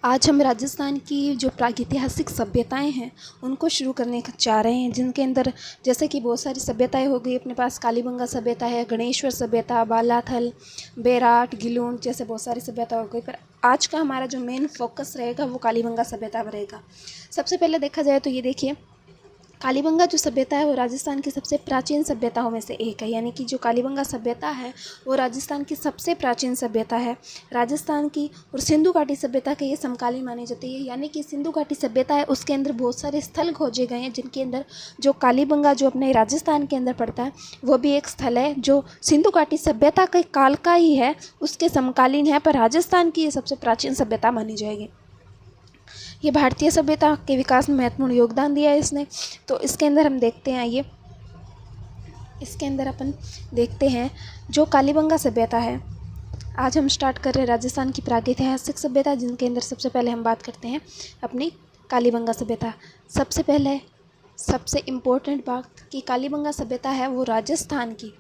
आज हम राजस्थान की जो प्रागैतिहासिक सभ्यताएं हैं उनको शुरू करने जा रहे हैं, जिनके अंदर जैसे कि बहुत सारी सभ्यताएं हो गई अपने पास। कालीबंगा सभ्यता है, गणेश्वर सभ्यता, बालाथल, बेराट, गिलूंड जैसे बहुत सारी सभ्यता हो गई। पर आज का हमारा जो मेन फोकस रहेगा वो कालीबंगा सभ्यता पर रहेगा। सबसे पहले देखा जाए तो ये देखिए, कालीबंगा जो सभ्यता है वो राजस्थान की सबसे प्राचीन सभ्यताओं में से एक है। यानी कि जो कालीबंगा सभ्यता है वो राजस्थान की सबसे प्राचीन सभ्यता है। राजस्थान की और सिंधु घाटी सभ्यता के ये समकालीन मानी जाती है। यानी कि सिंधु घाटी सभ्यता है उसके अंदर बहुत सारे स्थल खोजे गए हैं, जिनके अंदर जो कालीबंगा जो अपने राजस्थान के अंदर पड़ता है वो भी एक स्थल है जो सिंधु घाटी सभ्यता के काल का ही है, उसके समकालीन है, पर राजस्थान की ये सबसे प्राचीन सभ्यता मानी जाएगी। ये भारतीय सभ्यता के विकास में महत्वपूर्ण योगदान दिया है इसने। तो इसके अंदर हम देखते हैं, ये इसके अंदर अपन देखते हैं जो कालीबंगा सभ्यता है। आज हम स्टार्ट कर रहे हैं राजस्थान की प्रागैतिहासिक सभ्यता, जिनके अंदर सबसे पहले हम बात करते हैं अपनी कालीबंगा सभ्यता। सबसे पहले सबसे इम्पोर्टेंट बात कि कालीबंगा सभ्यता है वो राजस्थान की।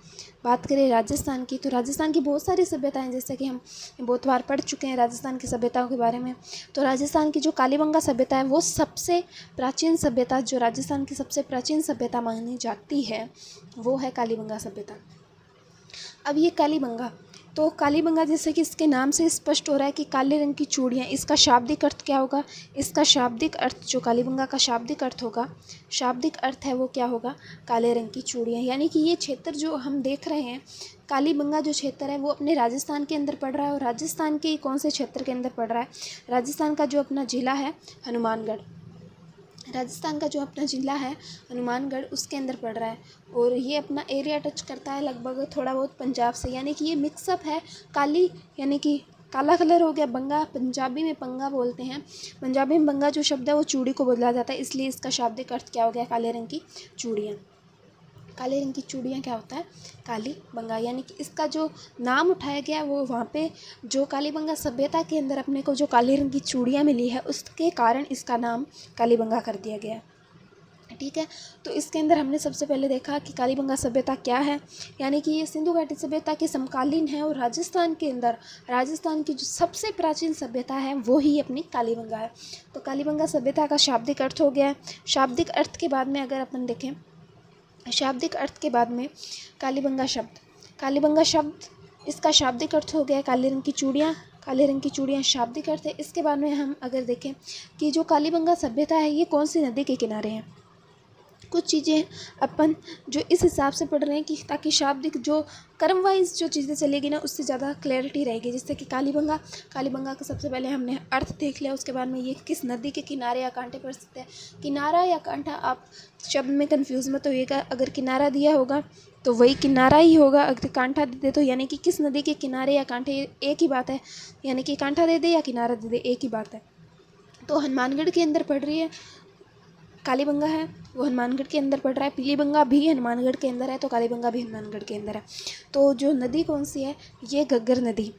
बात करें राजस्थान की तो राजस्थान की बहुत सारी सभ्यताएं, जैसे कि हम बहुत बार पढ़ चुके हैं राजस्थान की सभ्यताओं के बारे में। तो राजस्थान की जो कालीबंगा सभ्यता है वो सबसे प्राचीन सभ्यता, जो राजस्थान की सबसे प्राचीन सभ्यता मानी जाती है वो है कालीबंगा सभ्यता। अब ये कालीबंगा, तो कालीबंगा जैसे कि इसके नाम से स्पष्ट हो रहा है कि काले रंग की चूड़ियाँ, इसका शाब्दिक अर्थ क्या होगा? इसका शाब्दिक अर्थ जो कालीबंगा का शाब्दिक अर्थ होगा, शाब्दिक अर्थ है वो क्या होगा? काले रंग की चूड़ियाँ। यानी कि ये क्षेत्र जो हम देख रहे हैं, कालीबंगा जो क्षेत्र है वो अपने राजस्थान के अंदर पड़ रहा है। और राजस्थान के कौन से क्षेत्र के अंदर पड़ रहा है? राजस्थान का जो अपना ज़िला है हनुमानगढ़, राजस्थान का जो अपना ज़िला है हनुमानगढ़ उसके अंदर पड़ रहा है। और ये अपना एरिया टच करता है लगभग थोड़ा बहुत पंजाब से। यानी कि ये मिक्सअप है। काली यानी कि काला कलर हो गया, बंगा पंजाबी में पंगा बोलते हैं। पंजाबी में बंगा जो शब्द है वो चूड़ी को बोला जाता है, इसलिए इसका शाब्दिक अर्थ क्या हो गया? काले रंग की चूड़ियाँ। काले रंग की चूड़ियाँ क्या होता है? कालीबंगा। यानी कि इसका जो नाम उठाया गया वो वहाँ पे जो कालीबंगा सभ्यता के अंदर अपने को जो काले रंग की चूड़ियाँ मिली है उसके कारण इसका नाम कालीबंगा कर दिया गया। ठीक है, तो इसके अंदर हमने सबसे पहले देखा कि कालीबंगा सभ्यता क्या है। यानी कि ये सिंधु घाटी सभ्यता के समकालीन है और राजस्थान के अंदर राजस्थान की जो सबसे प्राचीन सभ्यता है वो ही अपनी कालीबंगा है। तो कालीबंगा सभ्यता का शाब्दिक अर्थ हो गया है। शाब्दिक अर्थ के बाद में अगर अपन देखें, शाब्दिक अर्थ के बाद में कालीबंगा शब्द, कालीबंगा शब्द इसका शाब्दिक अर्थ हो गया काले रंग की चूड़ियाँ। काले रंग की चूड़ियाँ शाब्दिक अर्थ है। इसके बाद में हम अगर देखें कि जो कालीबंगा सभ्यता है ये कौन सी नदी के किनारे है, कुछ चीज़ें अपन जो इस हिसाब से पढ़ रहे हैं कि ताकि शाब्दिक जो कर्म वाइज जो चीज़ें चलेगी ना उससे ज़्यादा क्लैरिटी रहेगी। जैसे कि कालीबंगा, कालीबंगा का सबसे पहले हमने अर्थ देख लिया, उसके बाद में ये किस नदी के किनारे या कांटे पर स्थित है। किनारा या कांटा आप शब्द में कन्फ्यूज मत होइएगा, अगर किनारा दिया होगा तो वही किनारा ही होगा, अगर कांटा दे दे तो यानी कि किस नदी के किनारे या कांटे एक ही बात है। यानी कि कांटा दे दे या किनारा दे दे एक ही बात है। तो हनुमानगढ़ के अंदर पड़ रही है कालीबंगा है, वो हनुमानगढ़ के अंदर पड़ रहा है। पीलीबंगा भी हनुमानगढ़ के अंदर है, तो कालीबंगा भी हनुमानगढ़ के अंदर है। तो जो नदी कौन सी है? ये घग्गर नदी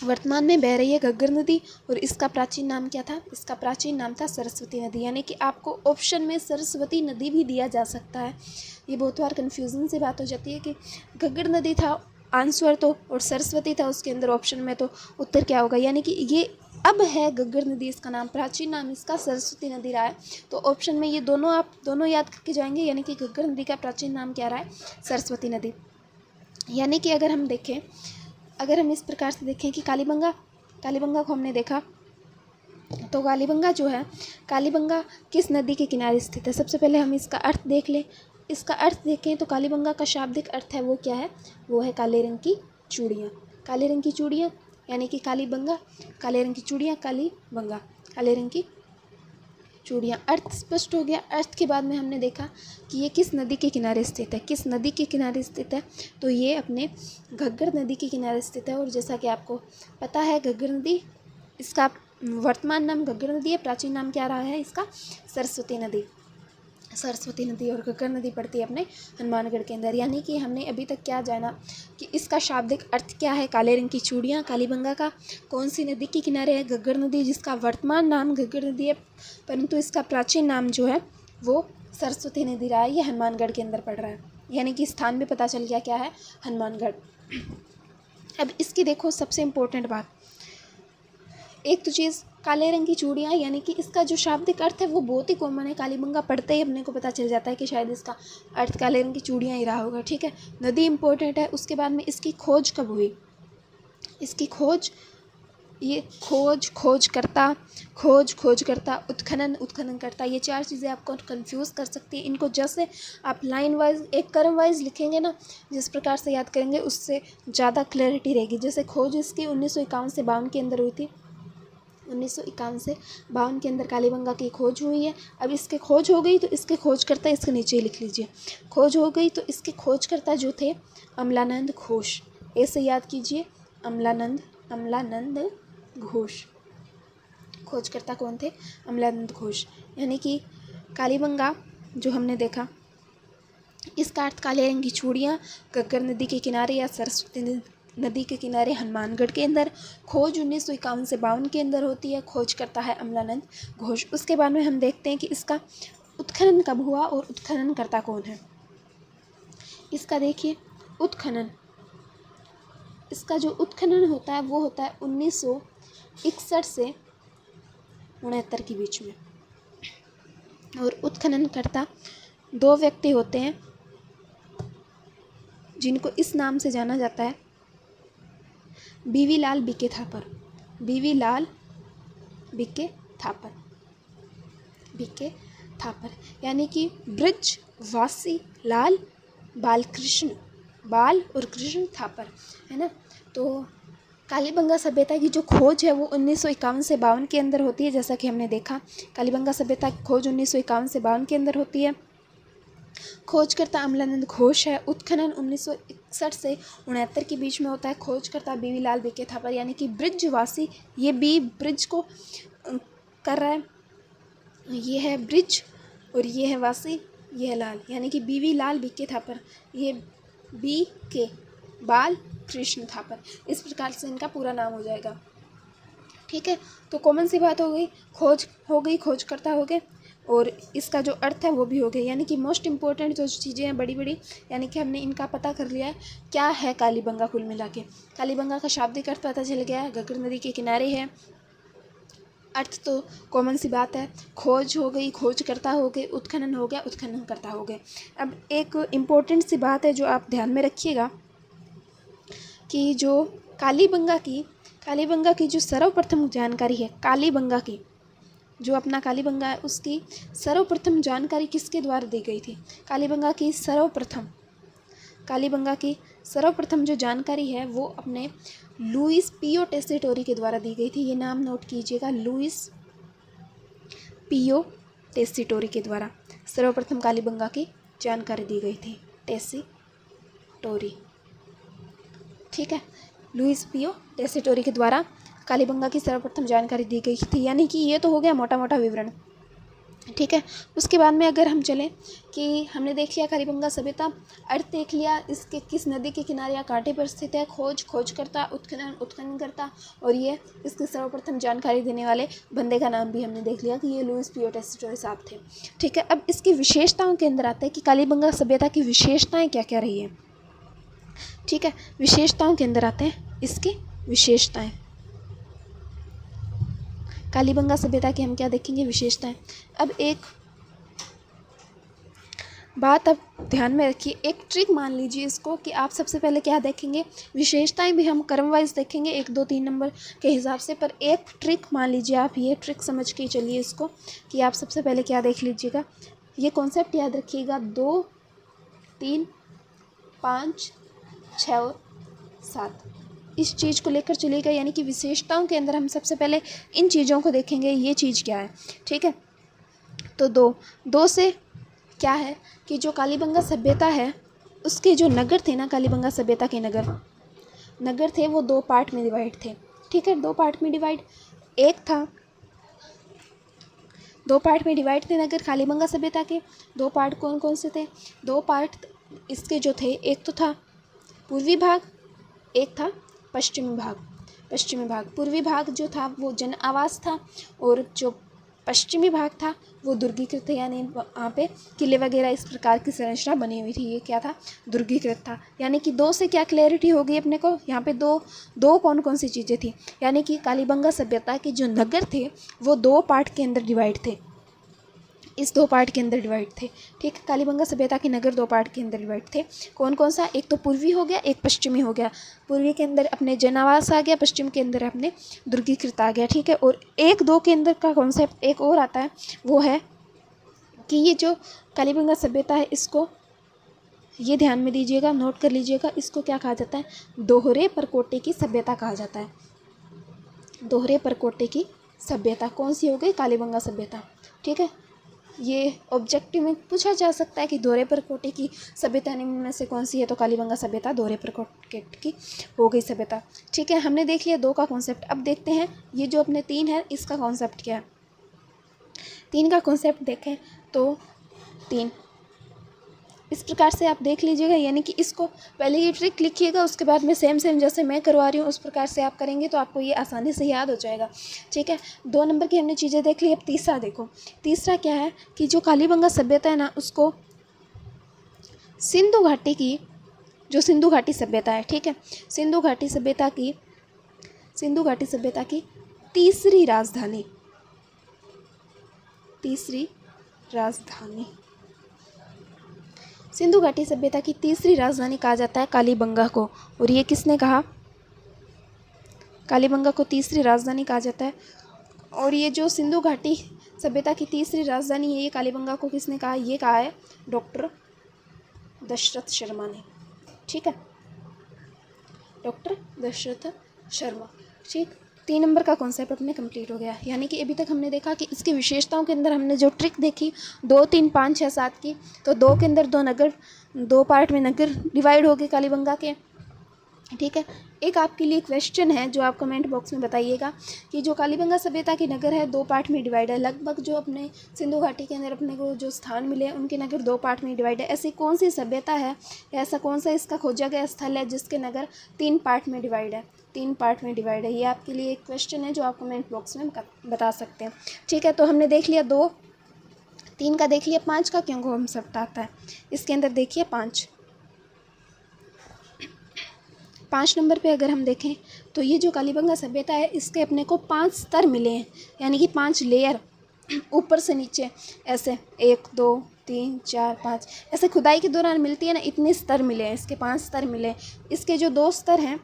वर्तमान में बह रही है, घग्गर नदी। और इसका प्राचीन नाम क्या था? इसका प्राचीन नाम था सरस्वती नदी। यानी कि आपको ऑप्शन में सरस्वती नदी भी दिया जा सकता है। ये बहुत बार कन्फ्यूजन से बात हो जाती है कि घग्गर नदी था आंसर तो और सरस्वती था उसके अंदर ऑप्शन में, तो उत्तर क्या होगा? यानी कि ये अब है घग्गर नदी, इसका नाम प्राचीन नाम इसका सरस्वती नदी रहा है। तो ऑप्शन में ये दोनों आप दोनों याद करके जाएंगे। यानी कि घग्गर नदी का प्राचीन नाम क्या रहा है? सरस्वती नदी। यानी कि अगर हम देखें, अगर हम इस प्रकार से देखें कि कालीबंगा, कालीबंगा को हमने देखा तो कालीबंगा जो है, कालीबंगा किस नदी के किनारे स्थित है? सबसे पहले हम इसका अर्थ देख लें। इसका अर्थ देखें तो कालीबंगा का शाब्दिक अर्थ है वो क्या है? वो है काले रंग की चूड़ियाँ। काले रंग की चूड़ियाँ यानी कि कालीबंगा, काले रंग की चूड़ियाँ, कालीबंगा, काले रंग की चूड़ियाँ। अर्थ स्पष्ट हो गया। अर्थ के बाद में हमने देखा कि ये किस नदी के किनारे स्थित है। किस नदी के किनारे स्थित है? तो ये अपने घग्गर नदी के किनारे स्थित है। और जैसा कि आपको पता है घग्गर नदी, इसका वर्तमान नाम घग्गर नदी है, प्राचीन नाम क्या रहा है इसका? सरस्वती नदी। सरस्वती नदी और घग्गर नदी पड़ती है अपने हनुमानगढ़ के अंदर। यानी कि हमने अभी तक क्या जाना कि इसका शाब्दिक अर्थ क्या है? काले रंग की चूड़ियाँ। कालीबंगा का कौन सी नदी के किनारे है? घग्गर नदी, जिसका वर्तमान नाम घग्गर नदी है, परंतु इसका प्राचीन नाम जो है वो सरस्वती नदी रहा है। ये हनुमानगढ़ के अंदर पड़ रहा है। यानी कि स्थान भी पता चल गया क्या है? हनुमानगढ़। अब इसकी देखो सबसे इम्पोर्टेंट बात, एक तो चीज़ काले रंग की चूड़ियाँ, यानी कि इसका जो शाब्दिक अर्थ है वो बहुत ही कॉमन है। कालीबंगा पढ़ते ही अपने को पता चल जाता है कि शायद इसका अर्थ काले रंग की चूड़ियाँ ही रहा होगा। ठीक है, नदी इम्पोर्टेंट है। उसके बाद में इसकी खोज कब हुई, इसकी खोज, ये खोज करता, उत्खनन करता, ये चार चीज़ें आपको कंफ्यूज कर सकती है। इनको जैसे आप लाइन वाइज एक क्रम वाइज लिखेंगे ना, जिस प्रकार से याद करेंगे उससे ज़्यादा क्लैरिटी रहेगी। जैसे खोज इसकी 1951 से 52 के अंदर हुई थी, 1951 से 52 के अंदर कालीबंगा की खोज हुई है। अब इसके खोज हो गई तो इसके खोज करता, इसके नीचे लिख लीजिए, खोज हो गई तो इसके खोज करता जो थे अमलानंद घोष, ऐसे याद कीजिए, अमलानंद घोष। खोजकर्ता कौन थे, अमलानंद घोष। यानी कि कालीबंगा जो हमने देखा, इसका अर्थ काले रंग की चूड़ियाँ, घग्गर नदी के किनारे या सरस्वती नदी के किनारे हनुमानगढ़ के अंदर। खोज 1951 से 52 के अंदर होती है। खोज करता है अमलानंद घोष। उसके बाद में हम देखते हैं कि इसका उत्खनन कब हुआ और उत्खनन करता कौन है। इसका देखिए उत्खनन, इसका जो उत्खनन होता है वो होता है 1961 से 69 के बीच में। और उत्खनन करता दो व्यक्ति होते हैं जिनको इस नाम से जाना जाता है, बीवी लाल बीके थापर, बीवी लाल बीके थापर, बीके थापर, यानी कि ब्रजवासी लाल बालकृष्ण, बाल और कृष्ण थापर, है ना। तो कालीबंगा सभ्यता की जो खोज है वो 1951 से 52 के अंदर होती है। जैसा कि हमने देखा, कालीबंगा सभ्यता की खोज 1951 से 52 के अंदर होती है। खोजकर्ता अमलानंद घोष है। उत्खनन 1961 से 69 के बीच में होता है। खोजकर्ता बीवी लाल बीके थापर, यानी कि ब्रिजवासी, ये बी ब्रिज को कर रहा है, ये है ब्रिज और ये है वासी, ये है लाल, यानी कि बीवी लाल बीके थापर, ये बी के बाल कृष्ण थापर, इस प्रकार से इनका पूरा नाम हो जाएगा। ठीक है, तो कॉमन सी बात हो गई, खोज हो गई, खोजकर्ता हो गए और इसका जो अर्थ है वो भी हो गया। यानी कि मोस्ट इम्पोर्टेंट जो चीज़ें हैं बड़ी बड़ी, यानी कि हमने इनका पता कर लिया है क्या है कालीबंगा। कुल मिला के कालीबंगा का शाब्दिक अर्थ पता चल गया है, घग्गर नदी के किनारे है। अर्थ तो कॉमन सी बात है, खोज हो गई, खोजकर्ता हो गए, उत्खनन हो गया, उत्खननकर्ता हो गए। अब एक इम्पोर्टेंट सी बात है जो आप ध्यान में रखिएगा कि जो कालीबंगा की जो सर्वप्रथम जानकारी है, कालीबंगा की जो अपना कालीबंगा है उसकी सर्वप्रथम जानकारी किसके द्वारा दी गई थी। कालीबंगा की सर्वप्रथम जो जानकारी है वो अपने लुइस पियो टेस्सेटोरी के द्वारा दी गई थी। ये नाम नोट कीजिएगा, लुइस पियो टेस्सेटोरी के द्वारा सर्वप्रथम कालीबंगा की जानकारी दी गई थी, टेस्सेटोरी। ठीक है, लुइस पियो टेस्सेटोरी के द्वारा कालीबंगा की सर्वप्रथम जानकारी दी गई थी। यानी कि ये तो हो गया मोटा मोटा विवरण। ठीक है, उसके बाद में अगर हम चलें कि हमने देख लिया कालीबंगा सभ्यता, अर्थ देख लिया, इसके किस नदी के किनारे या कांटे पर स्थित है, खोज करता, उत्खनन करता, और ये इसकी सर्वप्रथम जानकारी देने वाले बंदे का नाम भी हमने देख लिया कि ये लुइस पियो टेस्सेटोरी साहब थे। ठीक है, अब इसकी विशेषताओं के अंदर आता है कि कालीबंगा सभ्यता की विशेषताएँ क्या क्या रही है। ठीक है, विशेषताओं के अंदर आते हैं इसकी विशेषताएँ। कालीबंगा सभ्यता की हम क्या देखेंगे, विशेषताएं। अब एक बात आप ध्यान में रखिए, एक ट्रिक मान लीजिए इसको कि आप सबसे पहले क्या देखेंगे, विशेषताएं भी हम क्रम वाइज देखेंगे 1 2 3 नंबर के हिसाब से, पर एक ट्रिक मान लीजिए, आप ये ट्रिक समझ के चलिए इसको कि आप सबसे पहले क्या देख लीजिएगा, ये कॉन्सेप्ट याद रखिएगा, 2 3 5 6 और 7, इस चीज़ को लेकर चलिएगा। यानी कि विशेषताओं के अंदर हम सबसे पहले इन चीज़ों को देखेंगे, ये चीज़ क्या है। ठीक है, तो दो से क्या है कि जो कालीबंगा सभ्यता है उसके जो नगर थे ना, कालीबंगा सभ्यता के नगर थे वो 2 पार्ट में डिवाइड थे। ठीक है, 2 पार्ट में डिवाइड, दो पार्ट में डिवाइड थे नगर कालीबंगा सभ्यता के। 2 पार्ट कौन कौन से थे, 2 पार्ट इसके जो थे, एक तो था पूर्वी भाग, एक था पश्चिमी भाग। पूर्वी भाग जो था वो जन आवास था और जो पश्चिमी भाग था वो दुर्गीकृत था, यानी वहाँ पे किले वगैरह इस प्रकार की संरचना बनी हुई थी। ये क्या था? दुर्गीकृत था। यानी कि दो से क्या क्लैरिटी हो गई अपने को, यहाँ पे दो दो कौन कौन सी चीज़ें थी, यानी कि कालीबंगा सभ्यता के जो नगर थे वो दो पार्ट के अंदर डिवाइड थे, इस दो पार्ट के अंदर डिवाइड थे। ठीक है, कालीबंगा सभ्यता के नगर दो पार्ट के अंदर डिवाइड थे। कौन कौन सा? एक तो पूर्वी हो गया, एक पश्चिमी हो गया। पूर्वी के अंदर अपने जनावास आ गया, पश्चिम के अंदर अपने दुर्गीकृत आ गया। ठीक है, और एक दो के अंदर का कॉन्सेप्ट एक और आता है, वो है कि ये जो कालीबंगा सभ्यता है इसको ये ध्यान में दीजिएगा, नोट कर लीजिएगा, इसको क्या कहा जाता है? दोहरे परकोटे की सभ्यता कहा जाता है। दोहरे परकोटे की सभ्यता कौन सी हो गई? कालीबंगा सभ्यता। ठीक है, ये ऑब्जेक्टिव में पूछा जा सकता है कि दोहरे परकोटे की सभ्यता निम्न में से कौन सी है, तो कालीबंगा सभ्यता दोहरे परकोटे की हो गई सभ्यता। ठीक है, हमने देख लिया दो का कॉन्सेप्ट। अब देखते हैं ये जो अपने तीन है इसका कॉन्सेप्ट क्या है। तीन का कॉन्सेप्ट देखें तो तीन इस प्रकार से आप देख लीजिएगा, यानी कि इसको पहले ये ट्रिक लिखिएगा, उसके बाद में सेम जैसे मैं करवा रही हूँ उस प्रकार से आप करेंगे तो आपको ये आसानी से याद हो जाएगा। ठीक है, 2 नंबर की हमने चीज़ें देख ली। अब तीसरा देखो, तीसरा क्या है कि जो कालीबंगा सभ्यता है ना, उसको सिंधु घाटी की, जो सिंधु घाटी सभ्यता है, ठीक है, सिंधु घाटी सभ्यता की तीसरी राजधानी सिंधु घाटी सभ्यता की तीसरी राजधानी कहा जाता है कालीबंगा को। और ये किसने कहा? कालीबंगा को तीसरी राजधानी कहा जाता है। और ये जो सिंधु घाटी सभ्यता की तीसरी राजधानी है, ये कालीबंगा को किसने कहा? ये कहा है डॉक्टर दशरथ शर्मा ने। ठीक है, डॉक्टर दशरथ शर्मा। ठीक, 3 नंबर का कॉन्सेप्ट अपने कंप्लीट हो गया। यानी कि अभी तक हमने देखा कि इसकी विशेषताओं के अंदर हमने जो ट्रिक देखी 2, 3, 5, 6, 7 की, तो 2 के अंदर 2 नगर, 2 पार्ट में नगर डिवाइड हो गए कालीबंगा के। ठीक है, एक आपके लिए क्वेश्चन है जो आप कमेंट बॉक्स में बताइएगा कि जो कालीबंगा सभ्यता के नगर है 2 पार्ट में डिवाइड है, लगभग जो अपने सिंधु घाटी के अंदर अपने को जो स्थान मिले उनके नगर 2 पार्ट में डिवाइड है। ऐसी कौन सी सभ्यता है, ऐसा कौन सा इसका खोजा गया स्थल है जिसके नगर 3 पार्ट में डिवाइड है, 3 पार्ट में डिवाइड है? ये आपके लिए एक क्वेश्चन है जो आप कमेंट बॉक्स में बता सकते हैं। ठीक है, तो हमने देख लिया 2, 3 का देख लिया। 5 का क्यों कॉन्सेप्ट आता है इसके अंदर, देखिए 5 नंबर पे अगर हम देखें तो ये जो कालीबंगा सभ्यता है इसके अपने को 5 स्तर मिले हैं, यानी कि 5 लेयर ऊपर से नीचे ऐसे 1, 2, 3, 4, 5 ऐसे खुदाई के दौरान मिलती है ना, इतने स्तर मिले हैं, इसके 5 स्तर मिले हैं। इसके जो 2 स्तर हैं,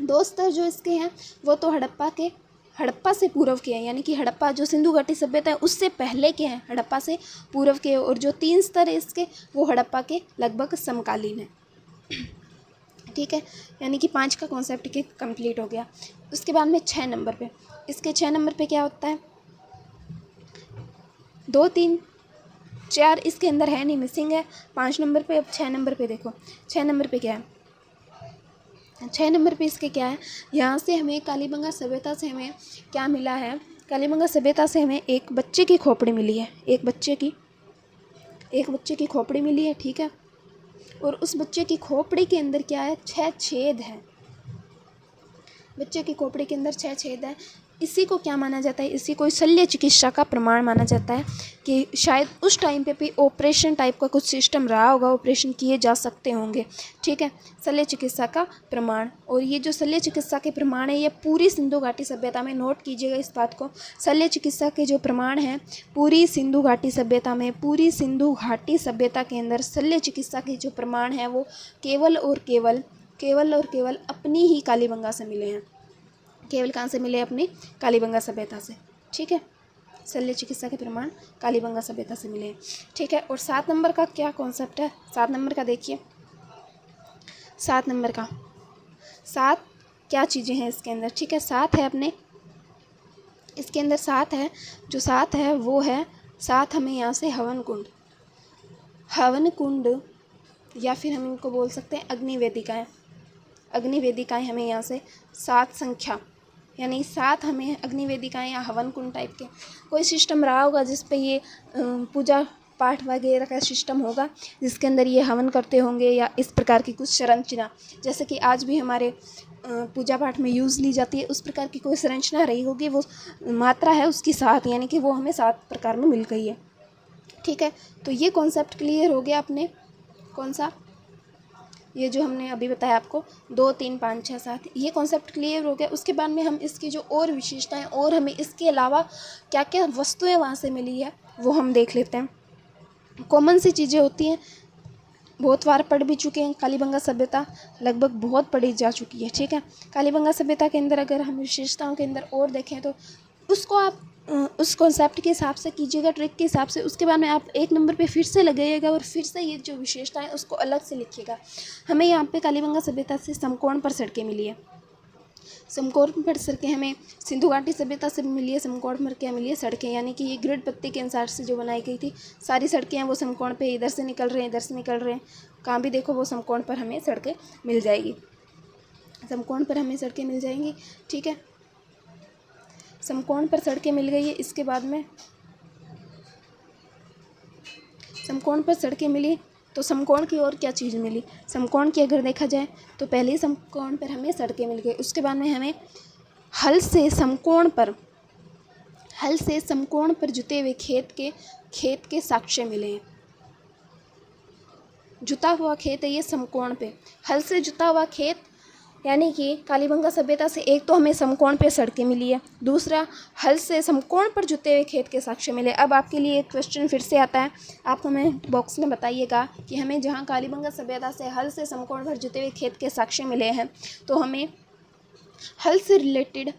2 स्तर जो इसके हैं वो तो हड़प्पा से पूर्व के हैं, यानी कि हड़प्पा जो सिंधु घाटी सभ्यता है उससे पहले के हैं, हड़प्पा से पूर्व के। और जो 3 स्तर है इसके वो हड़प्पा के लगभग समकालीन है। ठीक है, यानी कि 5 का कॉन्सेप्ट के कंप्लीट हो गया। उसके बाद में 6 नंबर पे, इसके 6 नंबर पे क्या होता है? 2, 3, 4 इसके अंदर है नहीं, मिसिंग है 5 नंबर पे। अब 6 नंबर पे देखो, 6 नंबर पे क्या है? 6 नंबर पे इसके क्या है? यहाँ से हमें कालीबंगा सभ्यता से हमें क्या मिला है? कालीबंगा सभ्यता से हमें एक बच्चे की खोपड़ी मिली है, एक बच्चे की खोपड़ी मिली है। ठीक है, और उस बच्चे की खोपड़ी के अंदर क्या है? 6 छेद हैं। बच्चे की खोपड़ी के अंदर 6 छेद हैं। इसी को क्या माना जाता है? इसी को शल्य चिकित्सा का प्रमाण माना जाता है कि शायद उस टाइम पे भी ऑपरेशन टाइप का कुछ सिस्टम रहा होगा, ऑपरेशन किए जा सकते होंगे। ठीक है, शल्य चिकित्सा का प्रमाण। और ये जो शल्य चिकित्सा के प्रमाण है ये पूरी सिंधु घाटी सभ्यता में, नोट कीजिएगा इस बात को, शल्य चिकित्सा के जो प्रमाण हैं पूरी सिंधु घाटी सभ्यता में, पूरी सिंधु घाटी सभ्यता के अंदर शल्य चिकित्सा के जो प्रमाण हैं वो केवल और केवल अपनी ही कालीबंगा से मिले हैं। केवल कहाँ से मिले? अपनी कालीबंगा सभ्यता से। ठीक है, शल्य चिकित्सा के प्रमाण कालीबंगा सभ्यता से मिले हैं। ठीक है, और 7 नंबर का क्या कॉन्सेप्ट है? 7 नंबर का देखिए, 7 नंबर का 7 क्या चीज़ें हैं इसके अंदर? ठीक है, 7 है अपने इसके अंदर 7 है, जो 7 है वो है 7 हमें यहाँ से हवन कुंड या फिर हम इनको बोल सकते हैं अग्निवेदिकाएँ हमें यहाँ से 7 संख्या, यानी 7 हमें अग्निवेदिकाएँ या हवन कुंड टाइप के कोई सिस्टम रहा होगा जिस पे ये पूजा पाठ वगैरह का सिस्टम होगा जिसके अंदर ये हवन करते होंगे, या इस प्रकार की कुछ संरचना, जैसे कि आज भी हमारे पूजा पाठ में यूज़ ली जाती है, उस प्रकार की कोई संरचना रही होगी। वो मात्रा है उसकी 7, यानी कि वो हमें 7 प्रकार में मिल गई है। ठीक है, तो ये कॉन्सेप्ट क्लियर हो गया अपने। कौन सा? ये जो हमने अभी बताया आपको 2, 3, 5, 6, 7, ये कॉन्सेप्ट क्लियर हो गया। उसके बाद में हम इसकी जो और विशेषताएं और हमें इसके अलावा क्या क्या वस्तुएं वहाँ से मिली है वो हम देख लेते हैं। कॉमन सी चीज़ें होती हैं, बहुत बार पढ़ भी चुके हैं। कालीबंगा सभ्यता लगभग बहुत पढ़ी जा चुकी है। ठीक है, कालीबंगा सभ्यता के अंदर अगर हम विशेषताओं के अंदर और देखें तो उसको आप उस कॉन्सेप्ट के हिसाब से कीजिएगा, ट्रिक के हिसाब से। उसके बाद में आप 1 नंबर पे फिर से लगाइएगा और फिर से ये जो विशेषता है उसको अलग से लिखिएगा। हमें यहाँ पे कालीबंगा सभ्यता से समकोण पर सड़कें मिली है। समकोण पर सड़कें हमें सिंधु घाटी सभ्यता से मिली है। समकोण पर क्या मिली है? सड़कें, यानी कि ये ग्रिड पत्ती के अनुसार से जो बनाई गई थी सारी सड़कें हैं वो समकोण पे इधर से निकल रहे हैं, इधर से निकल रहे हैं, कहाँ भी देखो वो समकोण पर हमें सड़कें मिल जाएगी। समकोण पर हमें सड़कें मिल जाएंगी। ठीक है, समकोण पर सड़कें मिल गई है। इसके बाद में समकोण पर सड़कें मिली तो समकोण की और क्या चीज़ मिली? समकोण की अगर देखा जाए तो पहले ही समकोण पर हमें सड़कें मिल गई। उसके बाद में हमें हल से समकोण पर जुते हुए खेत के साक्ष्य मिले हैं। जुता हुआ खेत है ये समकोण पे, हल से जुता हुआ खेत, यानी कि कालीबंगा सभ्यता से एक तो हमें समकोण पे सड़कें मिली है, दूसरा हल से समकोण पर जुते हुए खेत के साक्ष्य मिले। अब आपके लिए एक क्वेश्चन फिर से आता है, आप हमें बॉक्स में बताइएगा कि हमें जहाँ कालीबंगा सभ्यता से हल से समकोण पर जुते हुए खेत के साक्ष्य मिले हैं तो हमें हल से रिलेटेड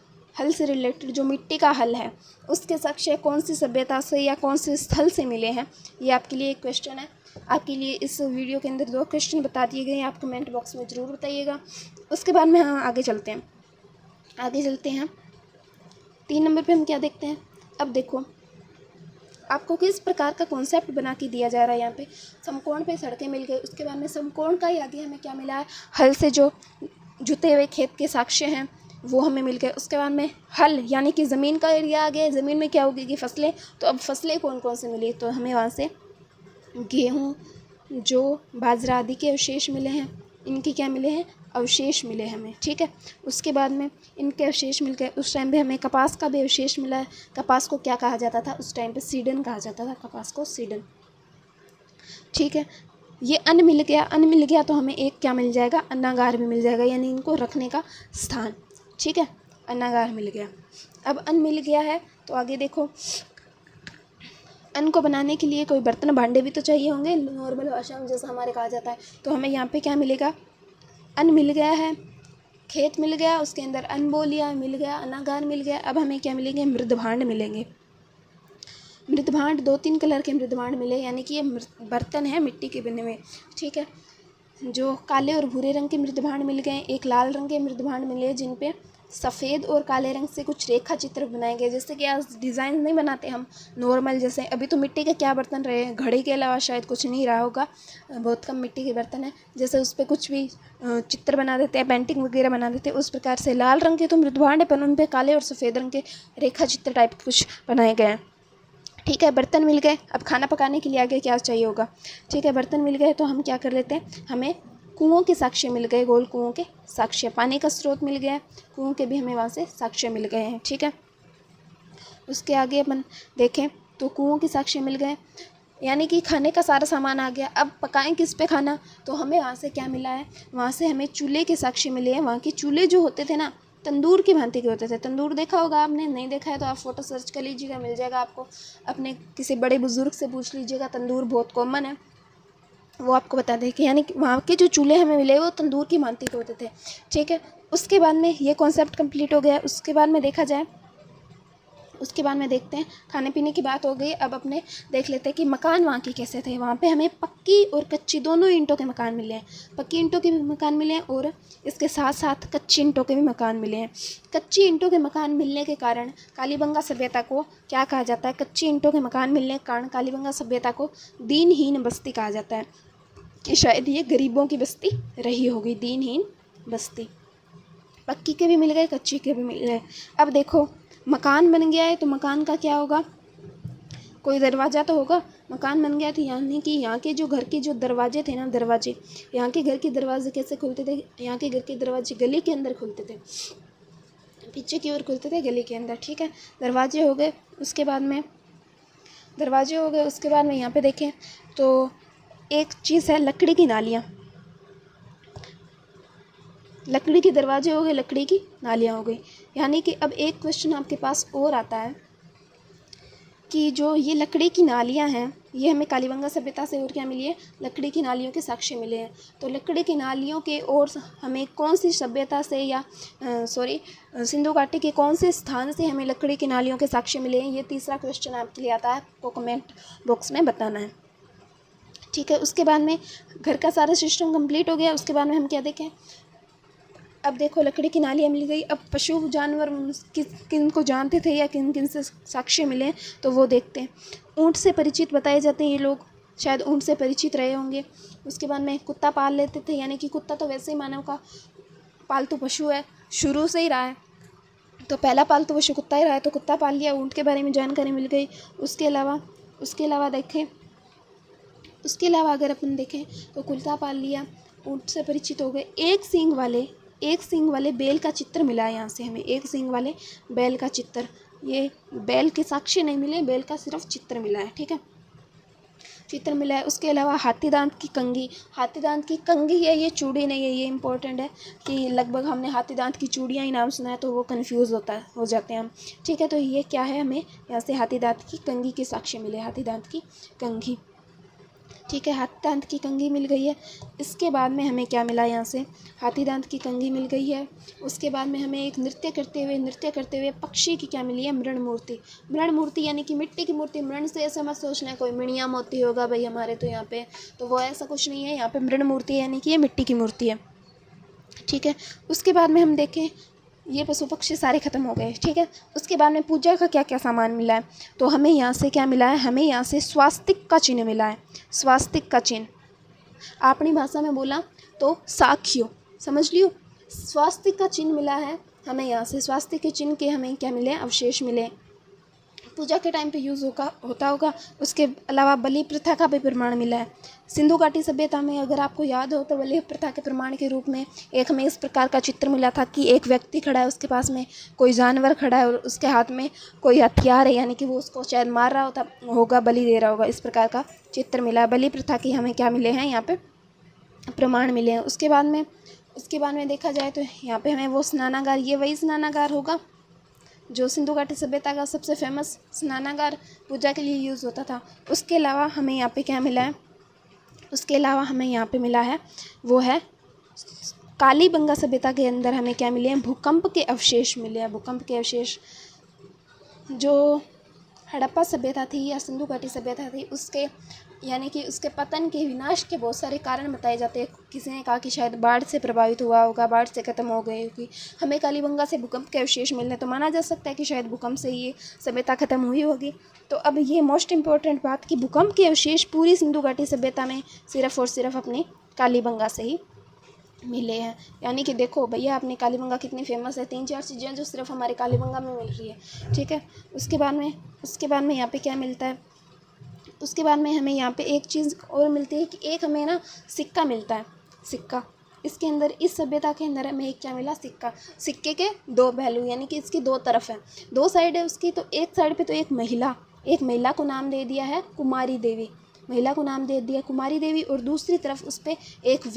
जो मिट्टी का हल है उसके साक्ष्य कौन सी सभ्यता से या कौन से स्थल से मिले हैं, ये आपके लिए एक क्वेश्चन है। आपके लिए इस वीडियो के अंदर 2 क्वेश्चन बता दिए गए हैं, आप कमेंट बॉक्स में ज़रूर बताइएगा। उसके बाद में हम आगे चलते हैं 3 नंबर पे हम क्या देखते हैं। अब देखो आपको किस प्रकार का कॉन्सेप्ट बना के दिया जा रहा है। यहाँ पे समकोण पे सड़कें मिल गई, उसके बाद में समकोण का ही आगे हमें क्या मिला है? हल से जो जुते हुए खेत के साक्ष्य हैं वो हमें मिल गए। उसके बाद में हल यानी कि ज़मीन का एरिया आ गया, ज़मीन में क्या होगी कि फसलें, तो अब फसलें कौन कौन से मिली? तो हमें वहाँ से गेहूँ, जो बाजरा आदि के अवशेष मिले हैं, इनके क्या मिले हैं? अवशेष मिले हमें। ठीक है, उसके बाद में इनके अवशेष मिल गए। उस टाइम पे हमें कपास का भी अवशेष मिला है। कपास को क्या कहा जाता था उस टाइम पे? सीडन कहा जाता था, कपास को सीडन। ठीक है, ये अन्न मिल गया तो हमें एक क्या मिल जाएगा? अन्नागार भी मिल जाएगा, यानी इनको रखने का स्थान। ठीक है, अन्नागार मिल गया। अब अन्न मिल गया है तो आगे देखो, अन्न को बनाने के लिए कोई बर्तन भांडे भी तो चाहिए होंगे, नॉर्मल भाषा में जैसा हमारे कहा जाता है। तो हमें यहाँ पे क्या मिलेगा? अन्न मिल गया है, खेत मिल गया, उसके अंदर अन्न बो लिया, मिल गया, अन्नागार मिल गया। अब हमें क्या मिलेंगे? मृदभांड मिलेंगे। मृदभांड 2-3 कलर के मृदभांड मिले, यानी कि ये बर्तन है मिट्टी के बने हुए। ठीक है, जो काले और भूरे रंग के मृदभांड मिल गए, एक लाल रंग के मृदभांड मिले जिन पे सफ़ेद और काले रंग से कुछ रेखा चित्र बनाए गए। जैसे कि आज डिज़ाइन नहीं बनाते हम नॉर्मल, जैसे अभी तो मिट्टी के क्या बर्तन रहे हैं, घड़े के अलावा शायद कुछ नहीं रहा होगा, बहुत कम मिट्टी के बर्तन हैं, जैसे उस पर कुछ भी चित्र बना देते हैं, पेंटिंग वगैरह बना देते हैं, उस प्रकार से लाल रंग के तो मृदभांड है पर उन पर काले और सफ़ेद रंग के रेखा चित्र टाइप कुछ बनाए गए हैं। ठीक है, बर्तन मिल गए। अब खाना पकाने के लिए आगे क्या चाहिए होगा? ठीक है, बर्तन मिल गए तो हम क्या कर लेते हैं, हमें कुओं के साक्ष्य मिल गए, गोल कुओं के साक्ष्य, पानी का स्रोत मिल गया, कुओं के भी हमें वहाँ से साक्ष्य मिल गए हैं। ठीक है, उसके आगे अपन देखें तो कुओं के साक्ष्य मिल गए, यानी कि खाने का सारा सामान आ गया। अब पकाएं किस पे खाना? तो हमें वहाँ से क्या मिला है? वहाँ से हमें चूल्हे के साक्ष्य मिले हैं। वहाँ के चूल्हे जो होते थे ना, तंदूर की भांति के होते थे। तंदूर देखा होगा आपने, नहीं देखा है तो आप फ़ोटो सर्च कर लीजिएगा, मिल जाएगा आपको। अपने किसी बड़े बुज़ुर्ग से पूछ लीजिएगा, तंदूर बहुत कॉमन है, वो आपको बता दें कि यानी कि वहाँ के जो चूल्हे हमें मिले वो तंदूर की भांति के होते थे। ठीक है, उसके बाद में ये कॉन्सेप्ट कंप्लीट हो गया। उसके बाद में देखते हैं, खाने पीने की बात हो गई। अब अपने देख लेते हैं कि मकान वहाँ के कैसे थे। वहाँ पे हमें पक्की और कच्ची दोनों ईंटों के मकान मिले हैं। पक्की ईंटों के भी मकान मिले हैं और इसके साथ साथ कच्ची ईंटों के भी मकान मिले हैं। कच्ची ईंटों के मकान मिलने के कारण कालीबंगा सभ्यता को क्या कहा जाता है? कच्ची ईंटों के मकान मिलने के कारण कालीबंगा सभ्यता को दीनहीन बस्ती कहा जाता है, कि शायद ये गरीबों की बस्ती रही होगी, दीनहीन बस्ती। पक्की के भी मिल गए, कच्ची के भी मिल गए। अब देखो मकान बन गया है तो मकान का क्या होगा? कोई दरवाज़ा तो होगा, मकान बन गया था, यानी कि यहाँ के जो घर के जो दरवाजे थे ना, दरवाजे, यहाँ के घर के दरवाजे कैसे खुलते थे, यहाँ के घर के दरवाजे गली के अंदर खुलते थे, पीछे की ओर खुलते थे गली के अंदर, ठीक है। दरवाजे हो गए, उसके बाद में दरवाजे हो गए, उसके बाद में यहाँ पे देखें तो एक चीज़ है लकड़ी की नालियाँ, लकड़ी के दरवाजे हो गए, लकड़ी की नालियाँ हो गई। यानी कि अब एक क्वेश्चन आपके पास और आता है कि जो ये लकड़ी की नालियाँ हैं, ये हमें कालीबंगा सभ्यता से और क्या मिली है, लकड़ी की नालियों के साक्ष्य मिले हैं। तो लकड़ी की नालियों के और हमें कौन सी सभ्यता से या सिंधु घाटी के कौन से स्थान से हमें लकड़ी की नालियों के साक्ष्य मिले हैं, ये तीसरा क्वेश्चन आपके लिए आता है, आपको कमेंट बॉक्स में बताना है, ठीक है। उसके बाद में घर का सारा सिस्टम कंप्लीट हो गया। उसके बाद में हम क्या देखें, अब देखो लकड़ी की नालियाँ मिल गई, अब पशु जानवर किन को जानते थे या किन किन से साक्ष्य मिले तो वो देखते हैं। ऊँट से परिचित बताए जाते हैं ये लोग, शायद ऊँट से परिचित रहे होंगे। उसके बाद में कुत्ता पाल लेते थे, यानी कि कुत्ता तो वैसे ही मानव का पालतू पशु है, शुरू से ही रहा है, तो पहला पालतू पशु कुत्ता ही रहा है, तो कुत्ता पाल लिया। ऊँट के बारे में जानकारी मिल गई। उसके अलावा देखें, उसके अलावा अगर अपन देखें तो कुत्ता पाल लिया, ऊँट से परिचित हो गए। एक सींग वाले बैल का चित्र मिला है यहाँ से हमें, एक सींग वाले बैल का चित्र, ये बैल के साक्ष्य नहीं मिले, बैल का सिर्फ चित्र मिला है, ठीक है, चित्र मिला है। उसके अलावा हाथी दांत की कंघी है, ये चूड़ी नहीं है, ये इंपॉर्टेंट है कि लगभग हमने हाथी दांत की चूड़ियाँ ही नाम सुना है तो वो कंफ्यूज हो जाते हैं हम, ठीक है। तो ये क्या है, हमें यहाँ से हाथी दांत की कंघी के साक्ष्य मिले, हाथी दांत की कंघी, ठीक है, हाथी दांत की कंघी मिल गई है। इसके बाद में हमें क्या मिला, यहाँ से हाथी दांत की कंघी मिल गई है। उसके बाद में हमें एक नृत्य करते हुए पक्षी की क्या मिली है, मृण मूर्ति यानी कि मिट्टी की मूर्ति। मृण से ऐसा मत सोचना कोई मृणिया मोती होगा भाई हमारे तो यहाँ पे, तो वो ऐसा कुछ नहीं है, यहाँ पे मृण मूर्ति यानी कि ये मिट्टी की मूर्ति है, ठीक है। उसके बाद में हम देखें, ये पशु पक्षी सारे ख़त्म हो गए, ठीक है। उसके बाद में पूजा का क्या क्या सामान मिला है, तो हमें यहाँ से क्या मिला है, हमें यहाँ से स्वास्तिक का चिन्ह मिला है, स्वास्तिक का चिन्ह, अपनी भाषा में बोला तो साखियो, समझ लियो, स्वास्तिक का चिन्ह मिला है हमें यहाँ से। स्वास्तिक के चिन्ह के हमें क्या मिले, अवशेष मिले, पूजा के टाइम पे यूज़ होता होगा। उसके अलावा बलि प्रथा का भी प्रमाण मिला है। सिंधु घाटी सभ्यता में अगर आपको याद हो तो बलि प्रथा के प्रमाण के रूप में एक हमें इस प्रकार का चित्र मिला था कि एक व्यक्ति खड़ा है, उसके पास में कोई जानवर खड़ा है और उसके हाथ में कोई हथियार है, यानी कि वो उसको शायद मार रहा होगा, बलि दे रहा होगा, इस प्रकार का चित्र मिला है। बलि प्रथा की हमें क्या मिले हैं, यहाँ पे प्रमाण मिले हैं। उसके बाद में देखा जाए तो यहाँ पे हमें वो स्नानागार, ये वही स्नानागार होगा जो सिंधु घाटी सभ्यता का सबसे फेमस स्नानागार पूजा के लिए यूज़ होता था। उसके अलावा हमें यहाँ पे क्या मिला है, उसके अलावा हमें यहाँ पे मिला है वो है कालीबंगा सभ्यता के अंदर हमें क्या मिले हैं, भूकंप के अवशेष मिले हैं। भूकंप के अवशेष जो हड़प्पा सभ्यता थी या सिंधु घाटी सभ्यता थी, उसके यानी कि उसके पतन के, विनाश के बहुत सारे कारण बताए जाते हैं। किसी ने कहा कि शायद बाढ़ से प्रभावित हुआ होगा, बाढ़ से ख़त्म हो गई होगी। हमें कालीबंगा से भूकंप के अवशेष मिलने तो माना जा सकता है कि शायद भूकंप से ये सभ्यता ख़त्म हुई होगी। तो अब ये मोस्ट इम्पॉर्टेंट बात कि भूकंप के अवशेष पूरी सिंधु घाटी सभ्यता में सिर्फ और सिर्फ अपने कालीबंगा से ही मिले हैं। यानी कि देखो भैया अपनी कालीबंगा कितनी फेमस है, 3-4 चीज़ें जो सिर्फ हमारे कालीबंगा में मिल रही है, ठीक है। उसके बाद में यहाँ पे क्या मिलता है, उसके बाद में हमें यहाँ पे एक चीज़ और मिलती है कि एक हमें ना सिक्का मिलता है, सिक्का। इसके अंदर, इस सभ्यता के अंदर हमें एक क्या मिला, सिक्का। सिक्के के दो पहलू, यानी कि इसकी दो तरफ है, दो साइड है उसकी। तो एक साइड पे तो एक महिला को नाम दे दिया है कुमारी देवी, महिला को नाम दे दिया कुमारी देवी, और दूसरी तरफ उस पर एक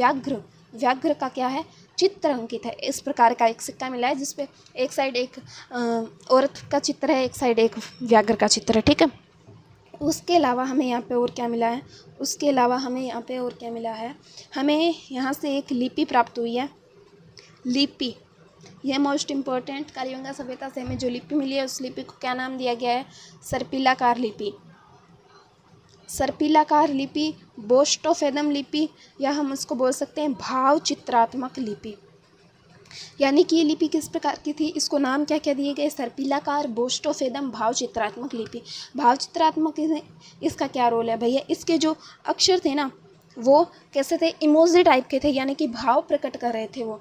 व्याघ्र का क्या है, चित्र अंकित है। इस प्रकार का एक सिक्का मिला है जिसपे एक साइड एक औरत का चित्र है, एक साइड एक व्याघ्र का चित्र है, ठीक है। उसके अलावा हमें यहाँ पे और क्या मिला है, हमें यहाँ से एक लिपि प्राप्त हुई है। लिपि, यह मोस्ट इम्पोर्टेंट, कालीबंगा सभ्यता से हमें जो लिपि मिली है उस लिपि को क्या नाम दिया गया है, सर्पिलाकार लिपि, बोस्टोफेदम लिपि, या हम उसको बोल सकते हैं भाव चित्रात्मक लिपि। यानी कि ये लिपि किस प्रकार की थी, इसको नाम क्या क्या दिए गए, सर्पिलाकार, बोस्टोफेदम, भाव चित्रात्मक लिपि। भाव चित्रात्मक इसका क्या रोल है भैया, इसके जो अक्षर थे ना वो कैसे थे, इमोजी टाइप के थे, यानी कि भाव प्रकट कर रहे थे वो,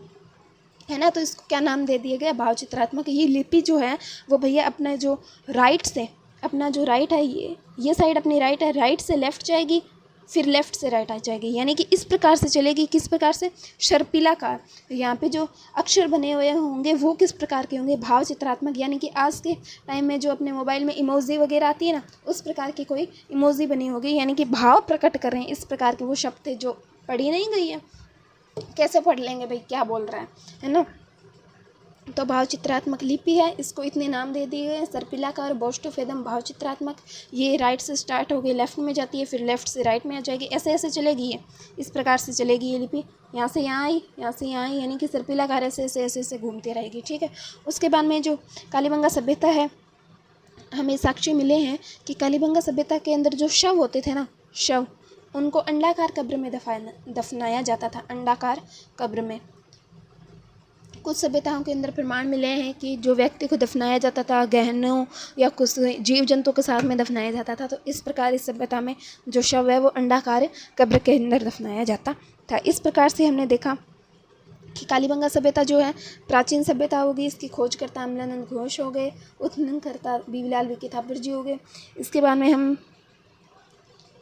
है ना। तो इसको क्या नाम दे दिया गया, भाव चित्रात्मक। ये लिपि जो है वो भैया अपने जो राइट से अपना जो राइट है, ये साइड अपनी राइट है, राइट से लेफ़्ट जाएगी, फिर लेफ़्ट से राइट आ जाएगी, यानी कि इस प्रकार से चलेगी। किस प्रकार से? सर्पिलाकार। यहाँ पे जो अक्षर बने हुए होंगे वो किस प्रकार के होंगे? भाव चित्रात्मक, यानी कि आज के टाइम में जो अपने मोबाइल में इमोजी वगैरह आती है ना, उस प्रकार की कोई इमोजी बनी होगी, यानी कि भाव प्रकट कर रहे हैं। इस प्रकार के वो शब्द थे जो पढ़ी नहीं गई है, कैसे पढ़ लेंगे भाई, क्या बोल रहा है ना। तो भाव चित्रात्मक लिपि है, इसको इतने नाम दे दिए गए, सर्पिलाकार, बौष्टोफेदम, भाव चित्रात्मक। ये राइट से स्टार्ट हो गई, लेफ़्ट में जाती है, फिर लेफ़्ट से राइट में आ जाएगी, ऐसे ऐसे चलेगी ये, इस प्रकार से चलेगी ये लिपि। यहाँ से यहाँ आई, यहाँ से यहाँ आई, यानी कि सर्पिलाकार ऐसे ऐसे ऐसे ऐसे घूमती रहेगी, ठीक है। उसके बाद में जो कालीबंगा सभ्यता है, हमें साक्ष्य मिले हैं कि कालीबंगा सभ्यता के अंदर जो शव होते थे ना, शव, उनको अंडाकार कब्र में दफनाया जाता था, अंडाकार कब्र में। कुछ सभ्यताओं के अंदर प्रमाण मिले हैं कि जो व्यक्ति को दफनाया जाता था गहनों या कुछ जीव जंतु के साथ में दफनाया जाता था। तो इस प्रकार इस सभ्यता में जो शव है वो अंडाकार कब्र के अंदर दफनाया जाता था। इस प्रकार से हमने देखा कि कालीबंगा सभ्यता जो है प्राचीन सभ्यता होगी। इसकी खोजकर्ता अमलानंद घोष हो गए, उत्खननकर्ता बीवीलाल विकी थापर जी हो गए। इसके बाद में हम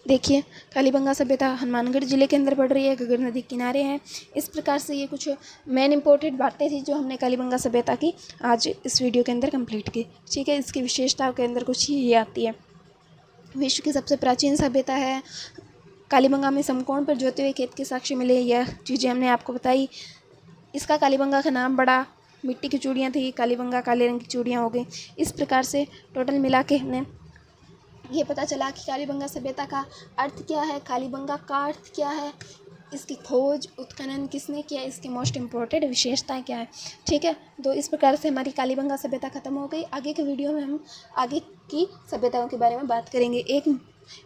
देखिए कालीबंगा सभ्यता हनुमानगढ़ ज़िले के अंदर पड़ रही है, घग्गर नदी किनारे हैं। इस प्रकार से ये कुछ मेन इंपॉर्टेंट बातें थी जो हमने कालीबंगा सभ्यता की आज इस वीडियो के अंदर कंप्लीट की, ठीक है। इसकी विशेषताओं के अंदर कुछ ये आती है। विश्व की सबसे प्राचीन सभ्यता है कालीबंगा में समकोण पर जोते हुए खेत के साक्ष्य मिले, यह चीज़ें हमने आपको बताई। इसका कालीबंगा का नाम बड़ा, मिट्टी की चूड़ियाँ थी, कालीबंगा काले रंग की चूड़ियाँ हो गई। इस प्रकार से टोटल मिला के हमने ये पता चला कि कालीबंगा सभ्यता का अर्थ क्या है, कालीबंगा का अर्थ क्या है, इसकी खोज उत्खनन किसने किया, इसकी मोस्ट इम्पोर्टेंट विशेषताएं क्या है, ठीक है। तो इस प्रकार से हमारी कालीबंगा सभ्यता ख़त्म हो गई। आगे के वीडियो में हम आगे की सभ्यताओं के बारे में बात करेंगे। एक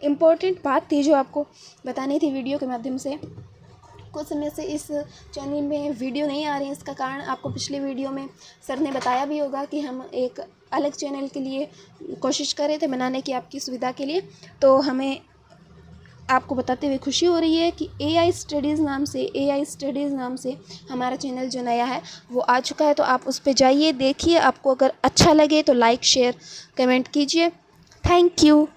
इम्पोर्टेंट बात थी जो आपको बतानी थी वीडियो के माध्यम से। कुछ समय से इस चैनल में वीडियो नहीं आ रही है, इसका कारण आपको पिछले वीडियो में सर ने बताया भी होगा कि हम एक अलग चैनल के लिए कोशिश कर रहे थे बनाने की आपकी सुविधा के लिए। तो हमें आपको बताते हुए खुशी हो रही है कि AI स्टडीज़ नाम से हमारा चैनल जो नया है वो आ चुका है। तो आप उस पर जाइए, देखिए, आपको अगर अच्छा लगे तो लाइक शेयर कमेंट कीजिए। Thank you.